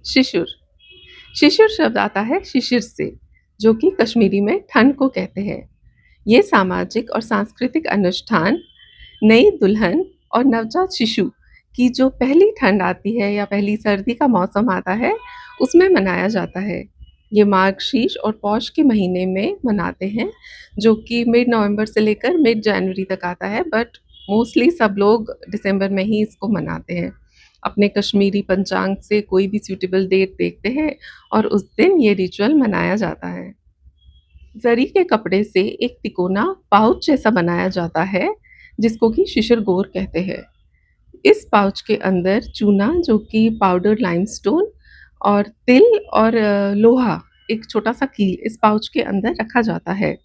शिशुर। शिशुर शब्द आता है शिशिर से, जो कि कश्मीरी में ठंड को कहते हैं। ये सामाजिक और सांस्कृतिक अनुष्ठान नई दुल्हन और नवजात शिशु की जो पहली ठंड आती है या पहली सर्दी का मौसम आता है, उसमें मनाया जाता है। ये मार्गशीर्ष और पौष के महीने में मनाते हैं, जो कि मिड नवंबर से लेकर मिड जनवरी तक आता है, बट मोस्टली सब लोग दिसंबर में ही इसको मनाते हैं। अपने कश्मीरी पंचांग से कोई भी सूटेबल डेट देखते हैं और उस दिन ये रिचुअल मनाया जाता है। जरी के कपड़े से एक तिकोना पाउच जैसा बनाया जाता है, जिसको कि शिशिर गोर कहते हैं। इस पाउच के अंदर चूना, जो कि पाउडर लाइमस्टोन, और तिल और लोहा, एक छोटा-सा कील इस पाउच के अंदर रखा जाता है।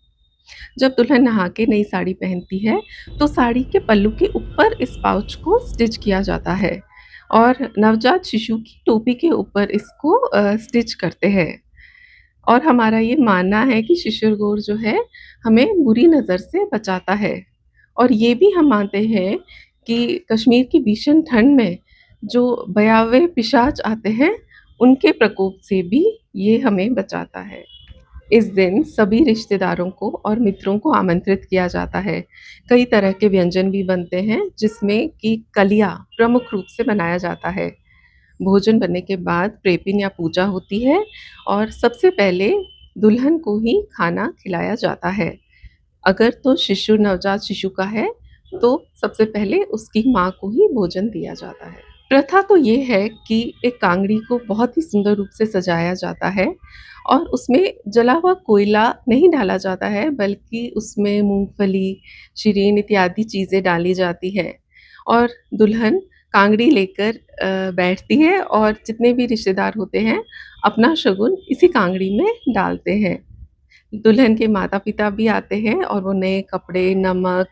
जब दुल्हन नहा के नई साड़ी पहनती है, तो साड़ी के पल्लू के ऊपर इस पाउच को स्टिच किया जाता है और नवजात शिशु की टोपी के ऊपर इसको स्टिच करते हैं। और हमारा ये मानना है कि शिशिर गोर जो है, हमें बुरी नज़र से बचाता है। और ये भी हम मानते हैं कि कश्मीर की भीषण ठंड में जो भयावह पिशाच आते हैं, उनके प्रकोप से भी ये हमें बचाता है। इस दिन सभी रिश्तेदारों को और मित्रों को आमंत्रित किया जाता है। कई तरह के व्यंजन भी बनते हैं, जिसमें कि कलिया प्रमुख रूप से बनाया जाता है। भोजन बनने के बाद प्रेपिन या पूजा होती है और सबसे पहले दुल्हन को ही खाना खिलाया जाता है। अगर तो शिशु नवजात शिशु का है, तो सबसे पहले उसकी माँ को ही भोजन दिया जाता है। प्रथा तो ये है कि एक कांगड़ी को बहुत ही सुंदर रूप से सजाया जाता है और उसमें जला हुआ कोयला नहीं डाला जाता है, बल्कि उसमें मूँगफली, शीरीन इत्यादि चीज़ें डाली जाती हैं और दुल्हन कांगड़ी लेकर बैठती है और जितने भी रिश्तेदार होते हैं, अपना शगुन इसी कांगड़ी में डालते हैं। दुल्हन के माता-पिता भी आते हैं और वो नए कपड़े, नमक,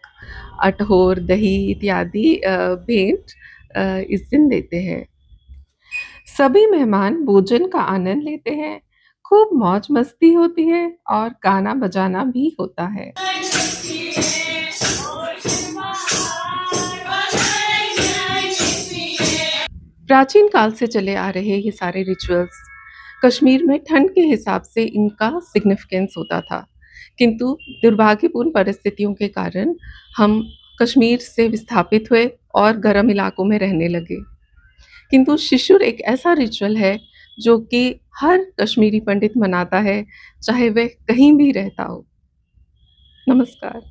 अठोर, दही इत्यादि भेंट इस दिन देते हैं। सभी मेहमान भोजन का आनंद लेते हैं, खूब मौज-मस्ती होती है और गाना-बजाना भी होता है। प्राचीन काल से चले आ रहे ये सारे रिचुअल्स, कश्मीर में ठंड के हिसाब से इनका सिग्निफिकेंस होता था। किंतु दुर्भाग्यपूर्ण परिस्थितियों के कारण हम कश्मीर से विस्थापित हुए और गर्म इलाकों में रहने लगे। किंतु शिशुर एक ऐसा रिचुअल है, जो कि हर कश्मीरी पंडित मनाता है, चाहे वह कहीं भी रहता हो। नमस्कार।